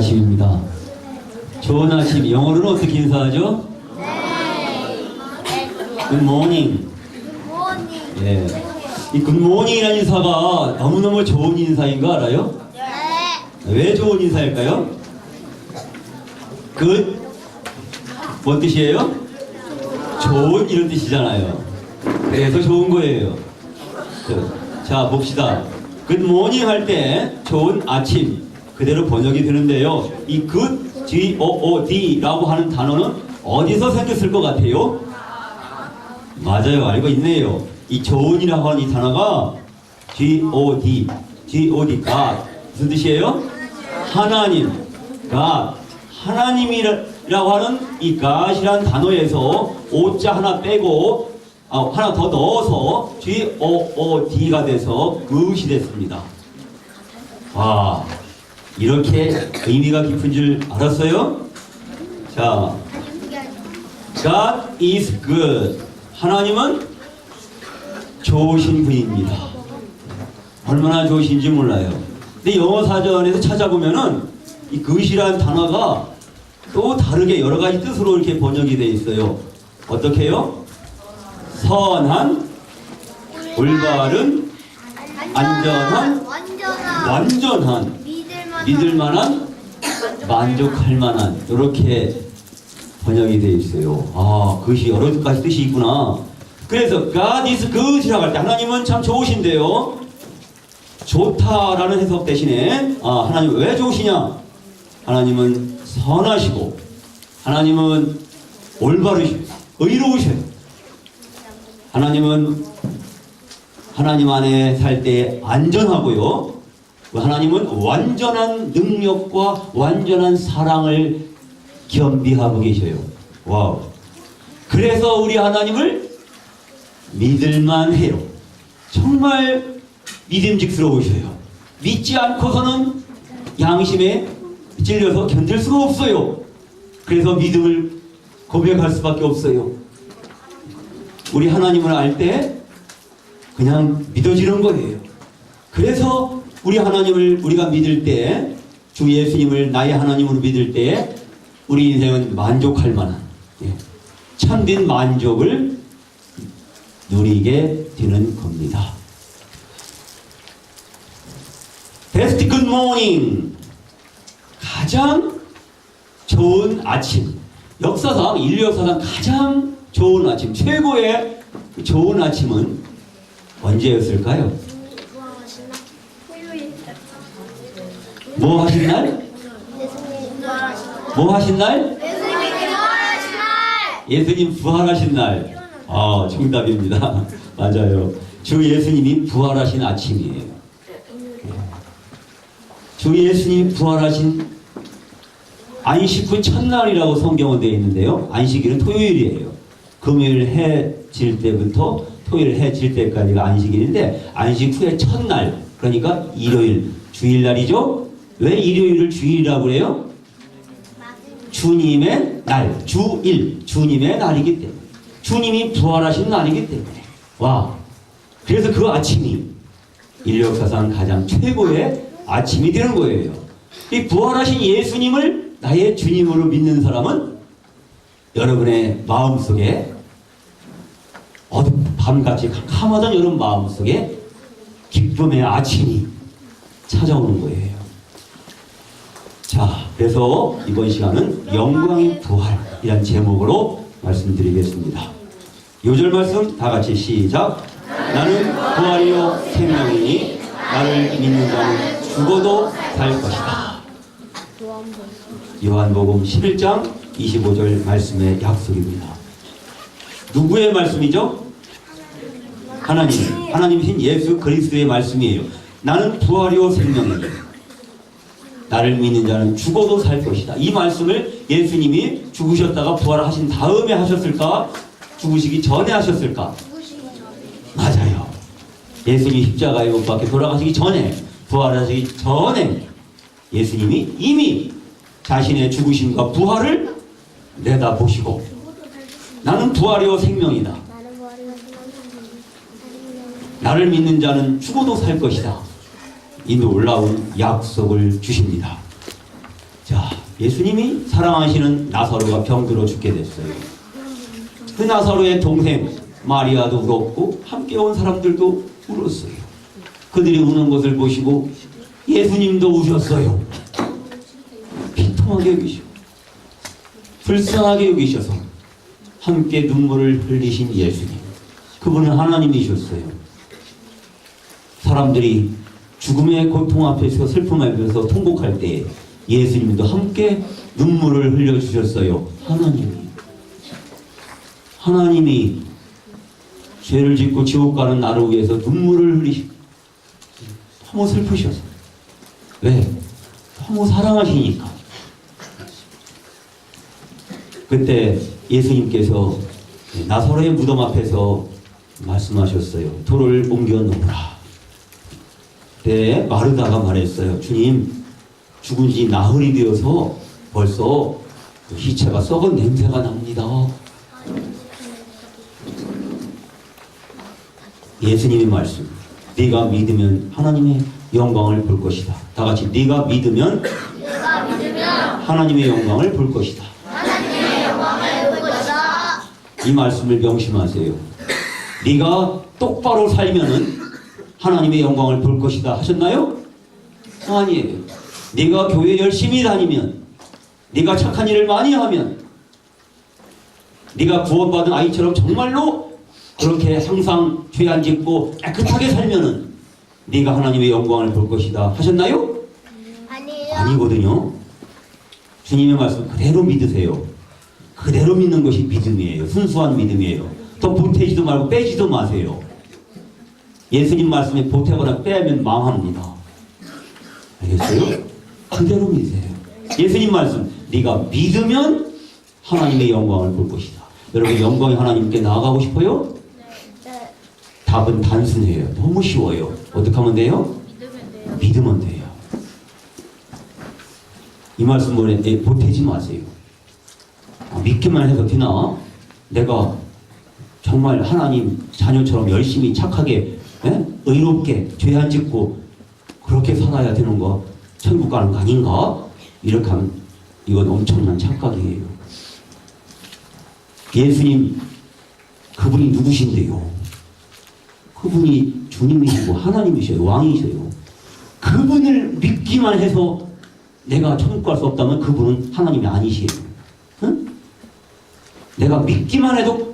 아침입니다. 좋은 아침, 영어로는 어떻게 인사하죠? Good morning. 예. 이 Good morning이라는 인사가 너무너무 좋은 인사인 거 알아요? 왜 좋은 인사일까요? Good, 뭔 뜻이에요? 좋은 이런 뜻이잖아요. 그래서 좋은 거예요. 자, 봅시다. Good morning 할 때 좋은 아침 그대로 번역이 되는데요. 이 good, G-O-O-D 라고 하는 단어는 어디서 생겼을 것 같아요? 맞아요. 알고 있네요. 이 좋은이라고 하는 이 단어가 G-O-D, G-O-D, God. 무슨 뜻이에요? 하나님, God. 하나님이라고 하는 이 God이란 단어에서 O자 하나 빼고 하나 더 넣어서 G-O-O-D가 돼서 good이 됐습니다. 와, 이렇게 의미가 깊은 줄 알았어요? 자, God is good. 하나님은 좋으신 분입니다. 얼마나 좋으신지 몰라요. 근데 영어 사전에서 찾아보면은 이 good이라는 단어가 또 다르게 여러 가지 뜻으로 이렇게 번역이 되어 있어요. 어떻게요? 선한, 올바른, 안전한, 완전한, 믿을만한, 만족할만한 이렇게 번역이 되어 있어요. 아, 그것이 여러 가지 뜻이 있구나. 그래서 God is good이라고 할 때 하나님은 참 좋으신데요. 좋다라는 해석 대신에 하나님 왜 좋으시냐? 하나님은 선하시고 하나님은 올바르시고 의로우셔요. 하나님은 하나님 안에 살 때 안전하고요. 하나님은 완전한 능력과 완전한 사랑을 겸비하고 계셔요. 와우. 그래서 우리 하나님을 믿을만 해요. 정말 믿음직스러우셔요. 믿지 않고서는 양심에 찔려서 견딜 수가 없어요. 그래서 믿음을 고백할 수밖에 없어요. 우리 하나님을 알 때 그냥 믿어지는 거예요. 그래서 우리 하나님을 우리가 믿을 때, 주 예수님을 나의 하나님으로 믿을 때 우리 인생은 만족할 만한 참된 만족을 누리게 되는 겁니다. Best good morning. 가장 좋은 아침. 역사상, 인류 역사상 가장 좋은 아침, 최고의 좋은 아침은 언제였을까요? 뭐 하신 날? 뭐 하신 날? 예수님 부활하신 날. 정답입니다. 맞아요. 주 예수님이 부활하신 아침이에요. 주 예수님이 부활하신 안식 후 첫날이라고 성경은 되어 있는데요. 안식일은 토요일이에요. 금요일 해 질 때부터 토요일 해 질 때까지가 안식일인데 안식 후에 첫날, 그러니까 일요일, 주일날이죠. 왜 일요일을 주일이라고 그래요? 주님의 날, 주일, 주님의 날이기 때문에, 주님이 부활하신 날이기 때문에. 와, 그래서 그 아침이 인류 역사상 가장 최고의 아침이 되는 거예요. 이 부활하신 예수님을 나의 주님으로 믿는 사람은 여러분의 마음속에 어둠 밤같이 캄캄하던 여러분 마음속에 기쁨의 아침이 찾아오는 거예요. 자, 그래서 이번 시간은 영광의 부활이라는 제목으로 말씀드리겠습니다. 요절 말씀 다 같이 시작. 나는 부활이요 생명이니 나를 믿는 자는 죽어도 살 것이다. 요한복음 11장 25절 말씀의 약속입니다. 누구의 말씀이죠? 하나님이신 예수 그리스도의 말씀이에요. 나는 부활이요 생명이니 나를 믿는 자는 죽어도 살 것이다. 이 말씀을 예수님이 죽으셨다가 부활하신 다음에 하셨을까? 죽으시기 전에 하셨을까? 맞아요. 예수님이 십자가에 못 박혀 돌아가시기 전에, 부활하시기 전에 예수님이 이미 자신의 죽으심과 부활을 내다보시고 나는 부활이요 생명이다. 나를 믿는 자는 죽어도 살 것이다. 이 놀라운 약속을 주십니다. 자, 예수님이 사랑하시는 나사로가 병들어 죽게 됐어요. 그 나사로의 동생 마리아도 울었고 함께 온 사람들도 울었어요. 그들이 우는 것을 보시고 예수님도 우셨어요. 비통하게 여기시고 불쌍하게 여기셔서 함께 눈물을 흘리신 예수님. 그분은 하나님이셨어요. 사람들이 죽음의 고통 앞에서 슬픔 앞에서 통곡할 때 예수님도 함께 눈물을 흘려주셨어요. 하나님이 죄를 짓고 지옥 가는 나를 위해서 눈물을 흘리시고 너무 슬프셔서. 왜? 너무 사랑하시니까. 그때 예수님께서 나사로의 무덤 앞에서 말씀하셨어요. 돌을 옮겨 놓으라. 그때 마르다가 말했어요. 주님, 죽은 지 나흘이 되어서 벌써 시체가 썩은 냄새가 납니다. 예수님의 말씀. 네가 믿으면 하나님의 영광을 볼 것이다. 다 같이 네가 믿으면 하나님의 영광을 볼 것이다. 이 말씀을 명심하세요. 네가 똑바로 살면은 하나님의 영광을 볼 것이다 하셨나요? 아니에요. 네가 교회 열심히 다니면, 네가 착한 일을 많이 하면, 네가 구원받은 아이처럼 정말로 그렇게 항상 죄 안 짓고 깨끗하게 살면은 네가 하나님의 영광을 볼 것이다 하셨나요? 아니에요. 아니거든요. 주님의 말씀 그대로 믿으세요. 그대로 믿는 것이 믿음이에요. 순수한 믿음이에요. 더 보태지도 말고 빼지도 마세요. 예수님 말씀에 보태거나 빼면 망합니다. 알겠어요? 그대로 믿으세요. 예수님 말씀, 네가 믿으면 하나님의 영광을 볼 것이다. 여러분, 영광의 하나님께 나아가고 싶어요? 네. 답은 단순해요. 너무 쉬워요. 어떻게 하면 돼요? 믿으면 돼요. 이 말씀을 보태지 마세요. 믿기만 해도 되나? 내가 정말 하나님 자녀처럼 열심히 착하게 의롭게 죄 안 짓고 그렇게 살아야 되는 거, 천국 가는 거 아닌가? 이렇게 하면 이건 엄청난 착각이에요. 예수님, 그분이 누구신데요? 그분이 주님이시고 하나님이셔요. 왕이셔요. 그분을 믿기만 해서 내가 천국 갈 수 없다면 그분은 하나님이 아니시에요. 응? 내가 믿기만 해도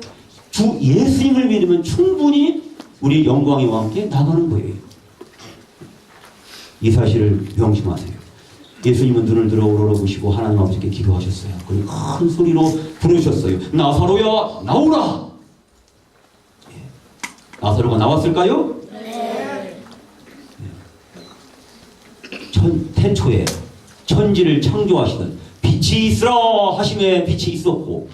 주 예수님을 믿으면 충분히 우리 영광의 왕께 나가는 거예요. 이 사실을 명심하세요. 예수님은 눈을 들어 우러러보시고 하나님 아버지께 기도하셨어요. 그리고 큰 소리로 부르셨어요. 나사로야, 나오라! 나사로가 나왔을까요? 네. 태초에 천지를 창조하시던 빛이 있으라 하심에 빛이 있었고,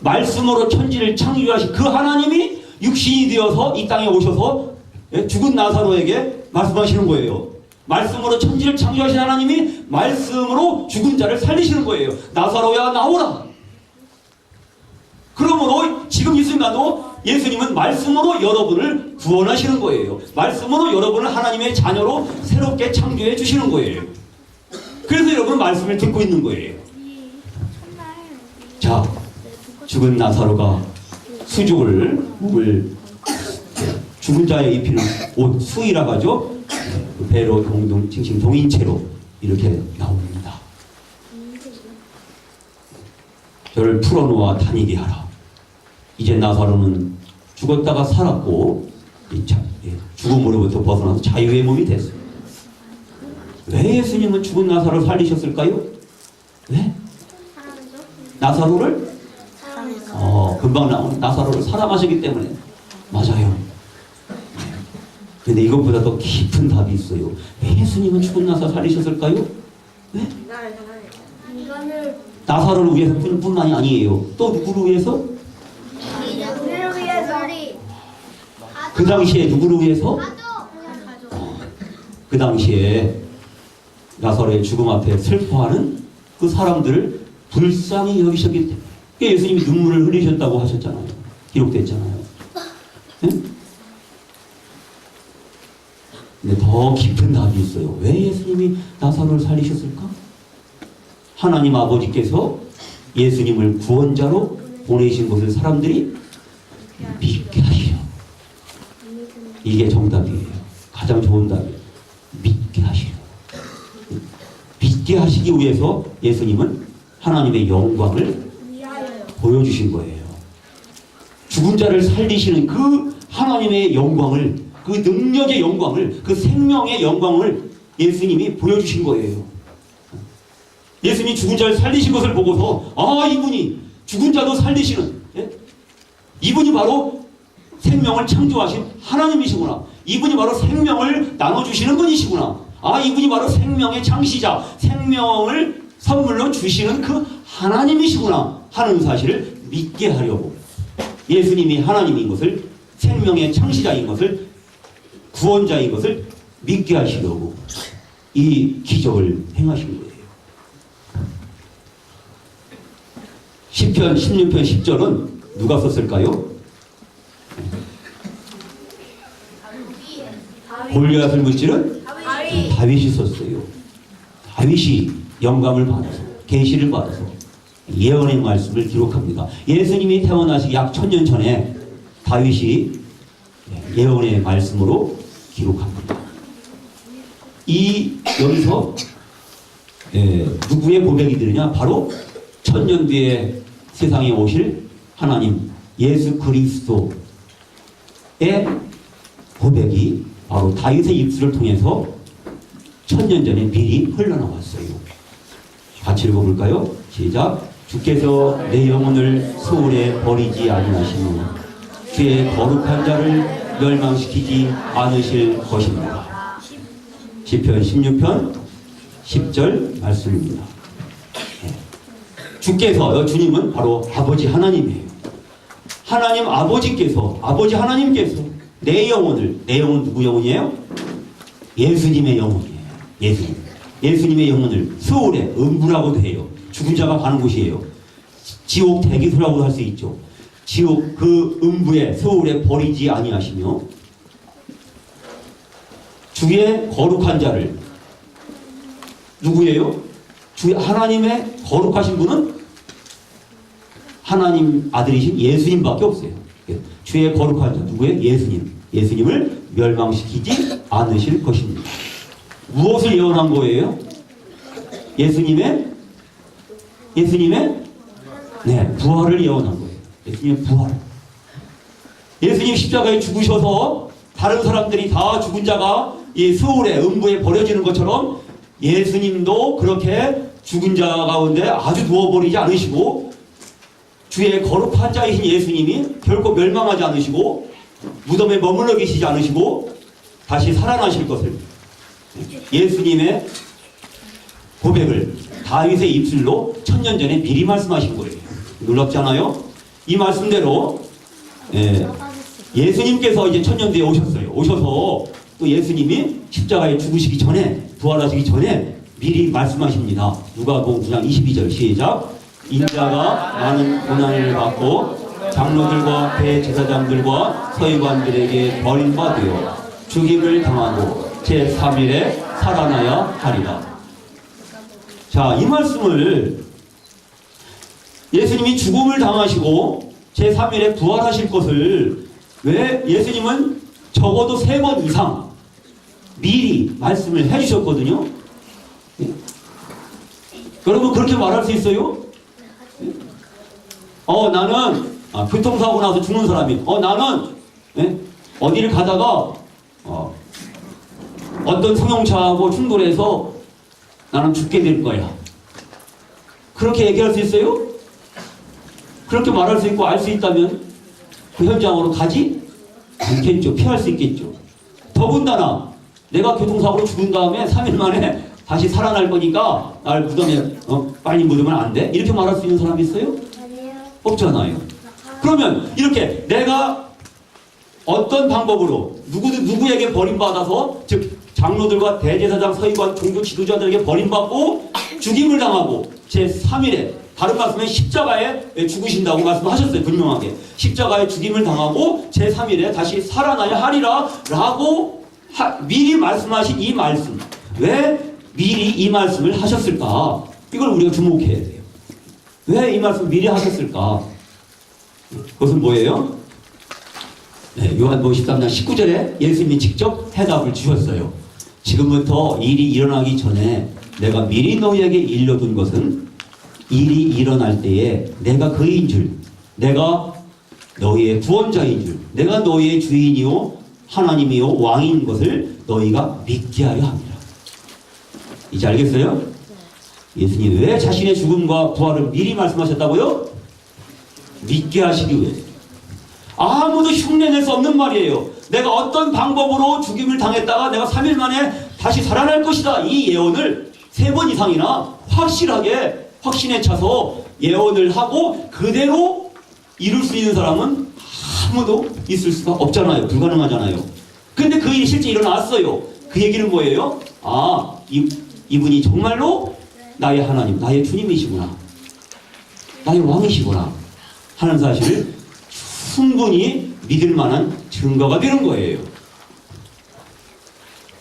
말씀으로 천지를 창조하신 그 하나님이 육신이 되어서 이 땅에 오셔서 죽은 나사로에게 말씀하시는 거예요. 말씀으로 천지를 창조하신 하나님이 말씀으로 죽은 자를 살리시는 거예요. 나사로야, 나오라! 그러므로 지금 이 순간도 예수님은 말씀으로 여러분을 구원하시는 거예요. 말씀으로 여러분을 하나님의 자녀로 새롭게 창조해 주시는 거예요. 그래서 여러분은 말씀을 듣고 있는 거예요. 자, 죽은 나사로가 수족을 몸을 죽은 자에 입히는 옷, 수의라고 하죠. 배로 칭칭 동인체로 이렇게 나옵니다. 저를 풀어놓아 다니게 하라. 이제 나사로는 죽었다가 살았고 죽음으로부터 벗어나서 자유의 몸이 됐어요. 왜 예수님은 죽은 나사로를 살리셨을까요? 왜? 나사로를? 금방 나온 나사로를 사랑하시기 때문에. 맞아요. 근데 이것보다 더 깊은 답이 있어요. 왜 예수님은 죽은 나사로 살리셨을까요? 왜? 나사로를 위해서 뿐만이 아니에요. 또 누구를 위해서? 그 당시에 누구를 위해서? 그 당시에 나사로의 죽음 앞에 슬퍼하는 그 사람들을 불쌍히 여기셨기 때문에 예수님이 눈물을 흘리셨다고 하셨잖아요. 기록됐잖아요. 네? 근데 더 깊은 답이 있어요. 왜 예수님이 나사로를 살리셨을까? 하나님 아버지께서 예수님을 구원자로 보내신 것을 사람들이 믿게 하시려. 이게 정답이에요. 가장 좋은 답이에요. 믿게 하시려. 믿게 하시기 위해서 예수님은 하나님의 영광을 보여주신 거예요. 죽은 자를 살리시는 그 하나님의 영광을, 그 능력의 영광을, 그 생명의 영광을 예수님이 보여주신 거예요. 예수님이 죽은 자를 살리신 것을 보고서 이분이 죽은 자도 살리시는, 이분이 바로 생명을 창조하신 하나님이시구나. 이분이 바로 생명을 나눠주시는 분이시구나. 이분이 바로 생명의 창시자, 생명을 선물로 주시는 그 하나님이시구나 하는 사실을 믿게 하려고 예수님이 하나님인 것을, 생명의 창시자인 것을, 구원자인 것을 믿게 하시려고 이 기적을 행하신 거예요. 시편 16편 10절은 누가 썼을까요? 골리앗을 무찌른 다윗이 썼어요. 다윗이 영감을 받아서, 계시를 받아서 예언의 말씀을 기록합니다. 예수님이 태어나시기 약 1000년 전에 다윗이 예언의 말씀으로 기록합니다. 여기서 누구의 고백이 들으냐? 바로 1000년 뒤에 세상에 오실 하나님 예수 그리스도의 고백이 바로 다윗의 입술을 통해서 1000년 전에 미리 흘러나왔어요. 같이 읽어볼까요? 시작. 주께서 내 영혼을 소울에 버리지 아니하시며 주의 거룩한 자를 멸망시키지 않으실 것입니다. 시편 16편 10절 말씀입니다. 주께서, 주님은 바로 아버지 하나님이에요. 하나님 아버지께서, 아버지 하나님께서 내 영혼을, 내 영혼 누구 영혼이에요? 예수님의 영혼이에요. 예수님의 영혼을 소울에, 음부라고도 해요. 죽은 자가 가는 곳이에요. 지옥 대기소라고도 할 수 있죠. 지옥 그 음부에, 소울에 버리지 아니하시며 주의 거룩한 자를, 누구예요? 주 하나님의 거룩하신 분은 하나님 아들이신 예수님밖에 없어요. 주의 거룩한 자 누구예요? 예수님을 멸망시키지 않으실 것입니다. 무엇을 예언한 거예요? 예수님의 부활을 예언한 거예요. 예수님의 부활. 예수님 십자가에 죽으셔서 다른 사람들이 다 죽은 자가 이 수울에, 음부에 버려지는 것처럼 예수님도 그렇게 죽은 자 가운데 아주 누워버리지 않으시고 주의 거룩한 자이신 예수님이 결코 멸망하지 않으시고 무덤에 머물러 계시지 않으시고 다시 살아나실 것을 예수님의 고백을 다윗의 입술로 1000년 전에 미리 말씀하신 거예요. 놀랍지 않아요? 이 말씀대로 예수님께서 이제 1000년 뒤에 오셨어요. 오셔서 또 예수님이 십자가에 죽으시기 전에, 부활하시기 전에 미리 말씀하십니다. 누가복음 9장 22절 시작. 인자가 많은 고난을 받고 장로들과 대제사장들과 서기관들에게 버림받으여 죽임을 당하고 제3일에 살아나야 하리라. 자, 이 말씀을 예수님이 죽음을 당하시고 제3일에 부활하실 것을 왜 예수님은 적어도 3번 이상 미리 말씀을 해주셨거든요. 여러분 그렇게 말할 수 있어요? 나는 교통사고 나서 죽는 사람이 나는 어디를 가다가 어떤 승용차하고 충돌해서 나는 죽게 될 거야. 그렇게 얘기할 수 있어요? 그렇게 말할 수 있고 알 수 있다면 그 현장으로 가지 않겠죠. 피할 수 있겠죠. 더군다나 내가 교통사고로 죽은 다음에 3일 만에 다시 살아날 거니까 날 무덤에 빨리 묻으면 안 돼? 이렇게 말할 수 있는 사람이 있어요? 아니요. 없잖아요. 그러면 이렇게 내가 어떤 방법으로 누구에게 버림받아서, 즉 장로들과 대제사장, 서기관, 종교 지도자들에게 버림받고 죽임을 당하고 제3일에, 다른 말씀에 십자가에 죽으신다고 말씀하셨어요. 분명하게 십자가에 죽임을 당하고 제3일에 다시 살아나야 하리라 라고 미리 말씀하신 이 말씀, 왜 미리 이 말씀을 하셨을까? 이걸 우리가 주목해야 돼요. 왜 이 말씀 미리 하셨을까? 그것은 뭐예요? 네, 요한복음 13장 19절에 예수님이 직접 해답을 주셨어요. 지금부터 일이 일어나기 전에 내가 미리 너희에게 일러둔 것은 일이 일어날 때에 내가 그인 줄, 내가 너희의 구원자인 줄, 내가 너희의 주인이요 하나님이요 왕인 것을 너희가 믿게 하려 합니다. 이제 알겠어요? 예수님 왜 자신의 죽음과 부활을 미리 말씀하셨다고요? 믿게 하시기 위해. 아무도 흉내낼 수 없는 말이에요. 내가 어떤 방법으로 죽임을 당했다가 내가 3일 만에 다시 살아날 것이다. 이 예언을 3번 이상이나 확실하게 확신에 차서 예언을 하고 그대로 이룰 수 있는 사람은 아무도 있을 수가 없잖아요. 불가능하잖아요. 근데 그 일이 실제 일어났어요. 그 얘기는 뭐예요? 아, 이분이 정말로 나의 하나님, 나의 주님이시구나. 나의 왕이시구나. 하는 사실을 충분히 믿을 만한 증거가 되는 거예요.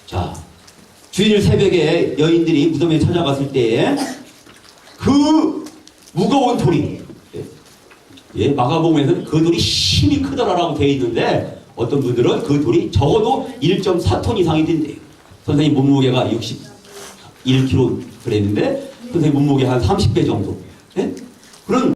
자, 주일 새벽에 여인들이 무덤에 찾아갔을 때에 그 무거운 돌이, 예, 마가복음에서는 그 돌이 힘이 크더라라고 되어 있는데 어떤 분들은 그 돌이 적어도 1.4톤 이상이 된대요. 선생님 몸무게가 61kg인데 선생님 몸무게 한 30배 정도. 예? 그런